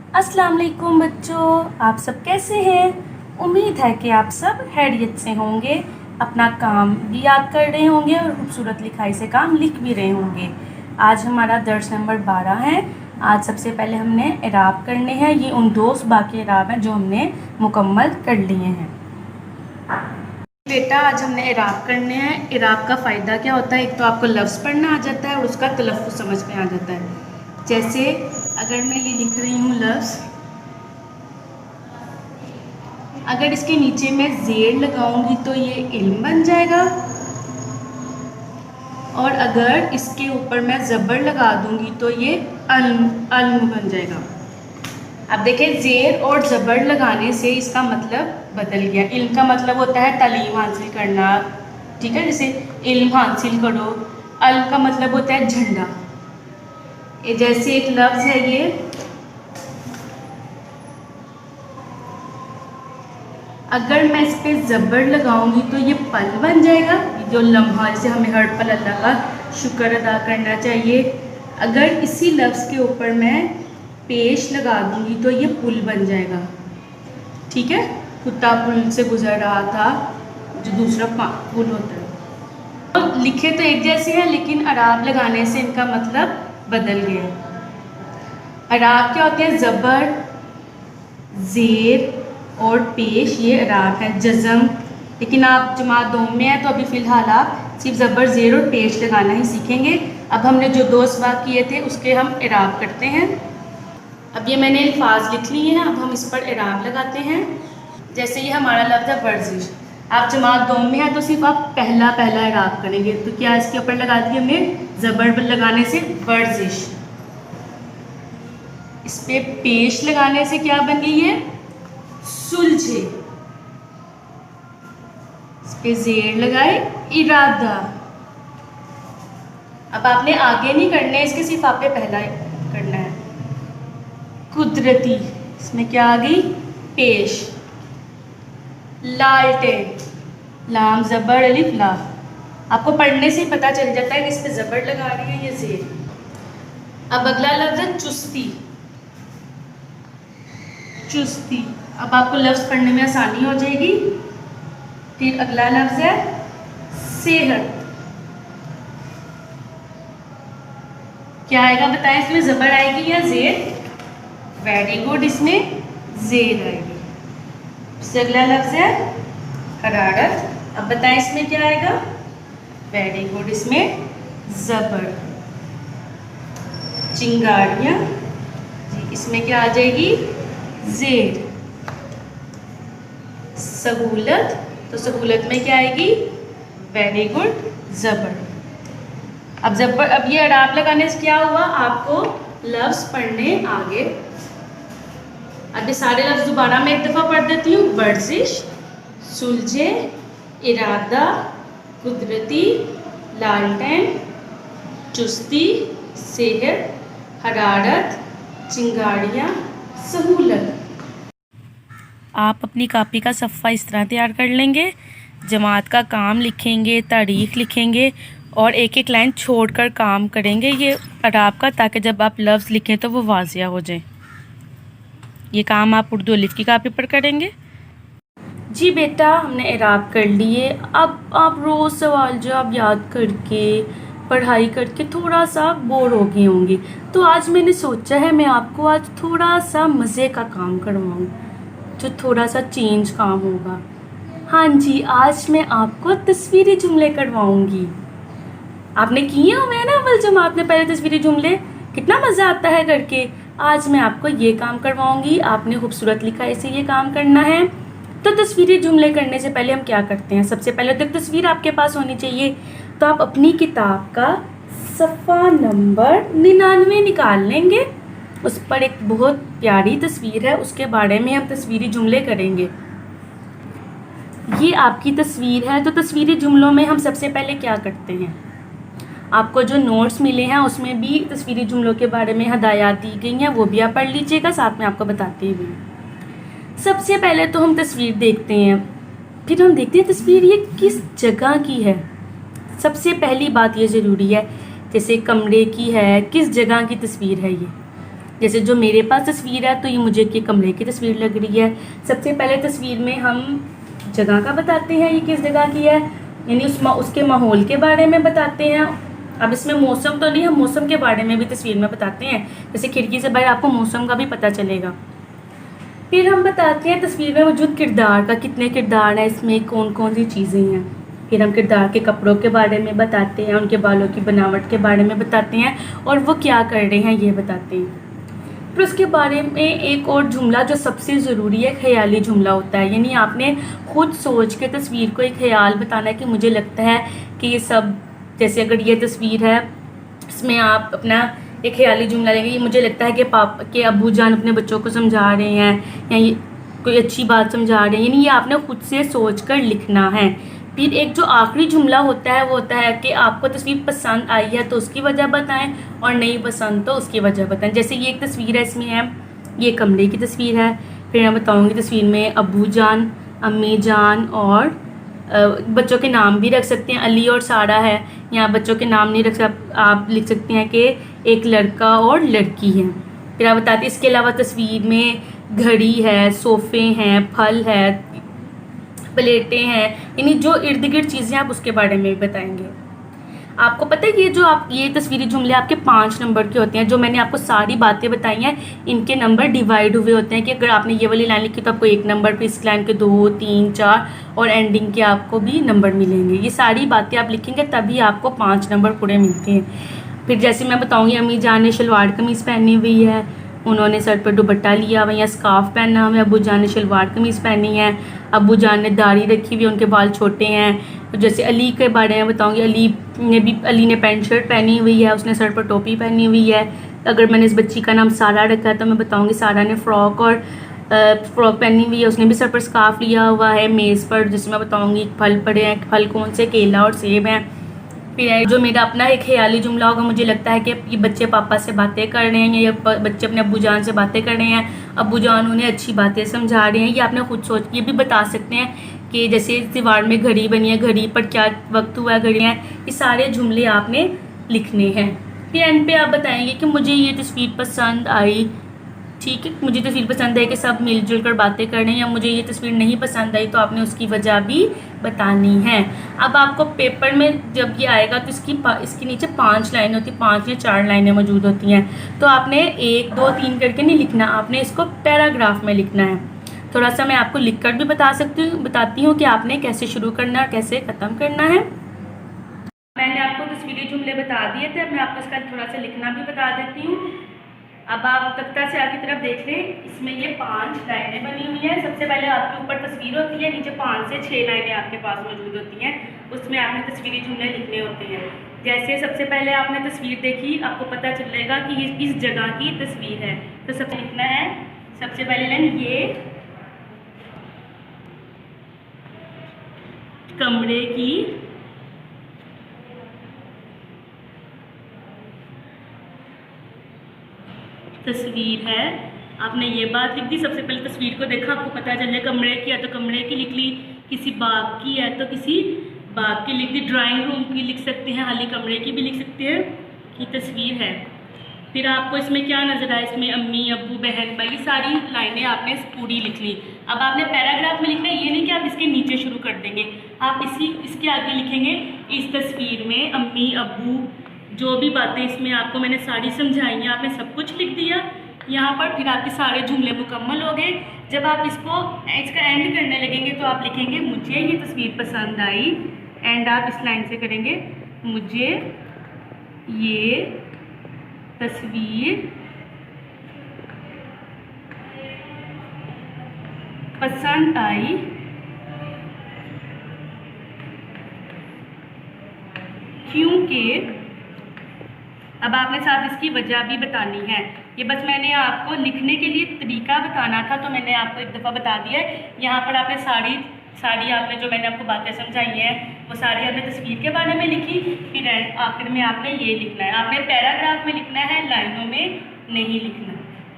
अस्सलाम वालेकुम बच्चों, आप सब कैसे हैं। उम्मीद है कि आप सब खैरियत से होंगे, अपना काम भी याद कर रहे होंगे और खूबसूरत लिखाई से काम लिख भी रहे होंगे। आज हमारा दर्स नंबर 12 है। आज सबसे पहले हमने इराब करने हैं। ये उन दो बाकी इराब हैं जो हमने मुकम्मल कर लिए हैं। बेटा आज हमने इराब करने हैं। इराब का फ़ायदा क्या होता है, एक तो आपको लफ्ज़ पढ़ना आ जाता है और उसका तलफ़्फ़ुज़ समझ में आ जाता है। जैसे अगर मैं ये लिख रही हूँ लफ्ज़, अगर इसके नीचे मैं ज़ेर लगाऊंगी तो ये इल्म बन जाएगा, और अगर इसके ऊपर मैं ज़बर लगा दूंगी तो ये अल्म बन जाएगा। अब देखें, ज़ेर और ज़बर लगाने से इसका मतलब बदल गया। इल्म का मतलब होता है तालीम हासिल करना, ठीक है, जैसे इल्म हासिल करो। अल्म का मतलब होता है झंडा। जैसे एक लफ्ज़ है ये, अगर मैं इस पर ज़बर लगाऊंगी तो ये पल बन जाएगा, जो लम्हा, जैसे हमें हर पल अल्लाह का शुक्र अदा करना चाहिए। अगर इसी लफ्ज़ के ऊपर मैं पेश लगा दूंगी तो ये पुल बन जाएगा, ठीक है। कुत्ता पुल से गुजर रहा था, जो दूसरा पुल होता है। तो लिखे तो एक जैसे हैं, लेकिन अराब लगाने से इनका मतलब बदल गया। अराब क्या होते हैं, ज़बर, ज़ेर और पेश, ये अराब है। जज़म, लेकिन आप जमात दोम में है तो अभी फ़िलहाल आप सिर्फ ज़बर, ज़ेर और पेश लगाना ही सीखेंगे। अब हमने जो दो सवाल किए थे उसके हम इराब करते हैं। अब ये मैंने अल्फाज लिख लिए हैं, अब हम इस पर इराब लगाते हैं। जैसे ये हमारा लफ्ज़ है वर्जिश। आप जमात दोम में है तो सिर्फ आप पहला इराब करेंगे। तो क्या इसके ऊपर लगा दिया हमने, ज़बर लगाने से वर्जिश। इस पे पेश लगाने से क्या बन गई है, सुलझे। इस पे ज़ेर लगाए, इरादा। अब आपने आगे नहीं करना है, इसके सिर्फ आपने पहला करना है। कुदरती, इसमें क्या आ गई, पेश। लालटेन, लाम ज़बर अलिफ ला। आपको पढ़ने से ही पता चल जाता है कि इस पे ज़बर लगा रही है या ज़ेर। अब अगला लफ्ज़ है चुस्ती। चुस्ती, अब आपको लफ्ज़ पढ़ने में आसानी हो जाएगी। फिर अगला लफ्ज़ है सेहत। क्या आएगा बताएं, इसमें ज़बर आएगी या ज़ेर। वेरी गुड, इसमें ज़ेर आएगी। इससे अगला लफ्ज़ है हरारत। अब बताएं इसमें क्या आएगा, वेरी गुड, इसमें ज़बर। चिंगारियाँ, जी, इसमें क्या आ जाएगी, ज़ेर। सहूलत, तो सहूलत में क्या आएगी, वेरी गुड, ज़बर। अब ये अराब लगाने से क्या हुआ, आपको लफ्ज़ पढ़ने आ गए। अब ये सारे लफ्ज़ दोबारा मैं एक दफ़ा पढ़ देती हूँ। वर्जिश, सुलझे, इरादा, कुदरती, लालटेन, चुस्ती, सेहत, हरारत, चिंगारियाँ, सहूलत। आप अपनी कापी का सफ़ा इस तरह तैयार कर लेंगे, जमात का काम लिखेंगे, तारीख़ लिखेंगे और एक एक लाइन छोड़कर काम करेंगे ये अराब का, ताकि जब आप लफ्ज़ लिखें तो वो वाज़िया हो जाए। ये काम आप उर्दू अलिफ की कापी पर करेंगे। जी बेटा, हमने इराब कर लिए। अब आप रोज़ सवाल जवाब याद करके, पढ़ाई करके थोड़ा सा बोर हो गए होंगे, तो आज मैंने सोचा है मैं आपको आज थोड़ा सा मज़े का काम करवाऊँ, जो थोड़ा सा चेंज काम होगा। हाँ जी, आज मैं आपको तस्वीरी जुमले करवाऊँगी। आपने किए हुए हैं ना अव्वल जमात में पहले तस्वीरी जुमले, कितना मज़ा आता है करके। आज मैं आपको ये काम करवाऊँगी, आपने खूबसूरत लिखाई से ये काम करना है। तो तस्वीरी जुमले करने से पहले हम क्या करते हैं, सबसे पहले तो तस्वीर आपके पास होनी चाहिए। तो आप अपनी किताब का सफ़ा नंबर 99 निकाल लेंगे, उस पर एक बहुत प्यारी तस्वीर है, उसके बारे में हम तस्वीरी जुमले करेंगे। ये आपकी तस्वीर है। तो तस्वीरी जुमलों में हम सबसे पहले क्या करते हैं, आपको जो नोट्स मिले हैं उसमें भी तस्वीरी जुमलों के बारे में हदायत दी गई हैं, वो भी आप पढ़ लीजिएगा, साथ में आपको बताते हुए। सबसे पहले तो हम तस्वीर देखते हैं, फिर हम देखते हैं तस्वीर ये किस जगह की है। सबसे पहली बात ये ज़रूरी है, जैसे कमरे की है, किस जगह की तस्वीर है ये। जैसे जो मेरे पास तस्वीर है तो ये मुझे के कमरे की तस्वीर लग रही है। सबसे पहले तस्वीर में हम जगह का बताते हैं, ये किस जगह की है, यानी उसके माहौल के बारे में बताते हैं। अब इसमें मौसम तो नहीं, हम मौसम के बारे में भी तस्वीर में बताते हैं, जैसे खिड़की से बाहर आपको मौसम का भी पता चलेगा। फिर हम बताते हैं तस्वीर में मौजूद किरदार का, कितने किरदार हैं इसमें, कौन कौन सी चीज़ें हैं। फिर हम किरदार के कपड़ों के बारे में बताते हैं, उनके बालों की बनावट के बारे में बताते हैं और वो क्या कर रहे हैं ये बताते हैं। फिर उसके बारे में एक और जुमला जो सबसे ज़रूरी है, ख्याली जुमला होता है, यानी आपने खुद सोच के तस्वीर को एक ख्याल बताना है कि मुझे लगता है कि ये सब, जैसे अगर ये तस्वीर है इसमें आप अपना एक ख्याली जुमला लेंगे, ये मुझे लगता है कि पापा के अब्बू जान अपने बच्चों को समझा रहे हैं या ये कोई अच्छी बात समझा रहे हैं, यानी ये आपने खुद से सोच कर लिखना है। फिर एक जो आखिरी जुमला होता है वो होता है कि आपको तस्वीर पसंद आई है तो उसकी वजह बताएं और नहीं पसंद तो उसकी वजह बताएं। जैसे ये एक तस्वीर है, इसमें है ये कमरे की तस्वीर है, फिर मैं बताऊंगी तस्वीर में अब्बू जान, अम्मी जान और बच्चों के नाम भी रख सकते हैं, अली और सारा है। यहाँ बच्चों के नाम नहीं रख सकते, आप लिख सकते हैं कि एक लड़का और लड़की है। फिर आप बताते हैं इसके अलावा तस्वीर में घड़ी है, सोफ़े हैं, फल है, प्लेटें हैं, यानी जो इर्द गिर्द चीज़ें आप उसके बारे में भी बताएंगे। आपको पता है कि ये तस्वीरी जुमले आपके 5 नंबर के होते हैं। जो मैंने आपको सारी बातें बताई हैं इनके नंबर डिवाइड हुए होते हैं कि अगर आपने ये वाली लाइन लिखी तो आपको 1 नंबर, फिर इस लाइन के 2, 3, 4 और एंडिंग के आपको भी नंबर मिलेंगे। ये सारी बातें आप लिखेंगे तभी आपको 5 नंबर पूरे मिलते हैं। फिर जैसे मैं बताऊँगी, अम्मी जान ने शलवार कमीज़ पहनी हुई है, उन्होंने सर पर दुपट्टा लिया हुआ या स्कार्फ पहना हुआ है। अब्बू जान ने शलवार कमीज़ पहनी है, अब्बू जान ने दाढ़ी रखी हुई है, उनके बाल छोटे हैं। जैसे अली के बारे में बताऊंगी, अली ने पैंट शर्ट पहनी हुई है, उसने सर पर टोपी पहनी हुई है। अगर मैंने इस बच्ची का नाम सारा रखा है तो मैं बताऊंगी सारा ने फ्रॉक पहनी हुई है, उसने भी सर पर स्कार्फ लिया हुआ है। मेज़ पर जैसे मैं बताऊंगी फल पड़े हैं, फल कौन से, केला और सेब हैं। फिर जो मेरा अपना एक ख्याली जुमला होगा, मुझे लगता है कि ये बच्चे पापा से बातें कर रहे हैं या बच्चे अपने अब्बू जान से बातें कर रहे हैं, अब्बू जान उन्हें अच्छी बातें समझा रहे हैं। ये आपने खुद सोच ये भी बता सकते हैं कि जैसे दीवार में घड़ी बनी है, घड़ी पर क्या वक्त हुआ है, घड़ी है, ये सारे जुमले आपने लिखने हैं। फिर एंड पे आप बताएंगे कि मुझे ये तस्वीर पसंद आई, ठीक है, मुझे तस्वीर पसंद है कि सब मिलजुल कर बातें कर रहे हैं, या मुझे ये तस्वीर नहीं पसंद आई तो आपने उसकी वजह भी बतानी है। अब आपको पेपर में जब ये आएगा तो इसके नीचे 5 लाइनें होती हैं, 5 या 4 लाइनें मौजूद होती हैं। तो आपने 1, 2, 3 करके नहीं लिखना, आपने इसको पैराग्राफ में लिखना है। थोड़ा सा मैं आपको लिख कर भी बताती हूँ कि आपने कैसे शुरू करना है, कैसे ख़त्म करना है। मैंने आपको तस्वीरी जुमले बता दिए थे, अब मैं आपको इसका थोड़ा सा लिखना भी बता देती हूँ। अब आप तख्ता से आगे तरफ देख लें, इसमें ये 5 लाइनें बनी हुई हैं। सबसे पहले आपके ऊपर तस्वीर होती है, नीचे 5 से 6 लाइनें आपके पास मौजूद होती हैं, उसमें आपने तस्वीरी जुमले लिखने होते हैं। जैसे सबसे पहले आपने तस्वीर देखी, आपको पता चलेगा कि ये इस जगह की तस्वीर है, तो सबसे लिखना है सबसे पहले लाइन, ये कमरे की तस्वीर है। आपने ये बात लिख दी, सबसे पहले तस्वीर को देखा, आपको पता चल जाए कमरे की है तो कमरे की लिख ली, किसी बाग की है तो किसी बाग की लिख दी, ड्राइंग रूम की लिख सकते हैं, खाली कमरे की भी लिख सकते हैं कि तस्वीर है। फिर आपको इसमें क्या नज़र आए, इसमें अम्मी, अब्बू, बहन, भाई, ये सारी लाइनें आपने पूरी लिख ली। अब आपने पैराग्राफ में लिखना है, ये नहीं कि आप इसके नीचे शुरू कर देंगे, आप इसके आगे लिखेंगे इस तस्वीर में अम्मी, अब्बू, जो भी बातें इसमें आपको मैंने सारी समझाई हैं, आपने सब कुछ लिख दिया यहाँ पर। फिर आपके सारे जुमले मुकम्मल हो गए। जब आप इसका एंड करने लगेंगे तो आप लिखेंगे मुझे ये तस्वीर पसंद आई, एंड आप इस लाइन से करेंगे, मुझे ये तस्वीर पसंद आई क्योंकि, अब आपने साथ इसकी वजह भी बतानी है। ये बस मैंने आपको लिखने के लिए तरीका बताना था तो मैंने आपको एक दफ़ा बता दिया है। यहाँ पर आपने सारी आपने जो मैंने आपको बातें समझाई हैं वो सारी आपने तस्वीर के बारे में लिखी। फिर आखिर में आपने ये लिखना है, आपने पैराग्राफ में लिखना है, लाइनों में नहीं लिखना,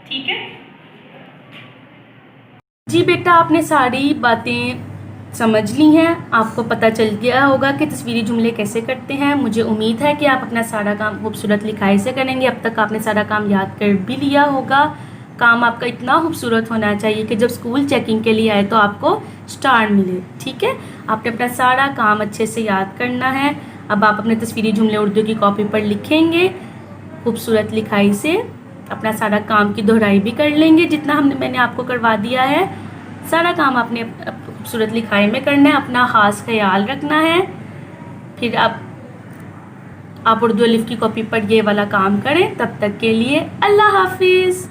ठीक है जी बेटा। आपने सारी बातें समझ ली हैं, आपको पता चल गया होगा कि तस्वीरी जुमले कैसे करते हैं। मुझे उम्मीद है कि आप अपना सारा काम खूबसूरत लिखाई से करेंगे। अब तक आपने सारा काम याद कर भी लिया होगा। काम आपका इतना खूबसूरत होना चाहिए कि जब स्कूल चेकिंग के लिए आए तो आपको स्टार मिले। ठीक है, आपने अपना सारा काम अच्छे से याद करना है। अब आप अपने तस्वीरी जुमले उर्दू की कॉपी पर लिखेंगे खूबसूरत लिखाई से। अपना सारा काम की दोहराई भी कर लेंगे जितना मैंने आपको करवा दिया है। सारा काम आपने खूबसूरत लिखाई में करना है, अपना ख़ास ख्याल रखना है। फिर आप उर्दू अलिफ की कॉपी पर ये वाला काम करें। तब तक के लिए अल्लाह हाफिज़।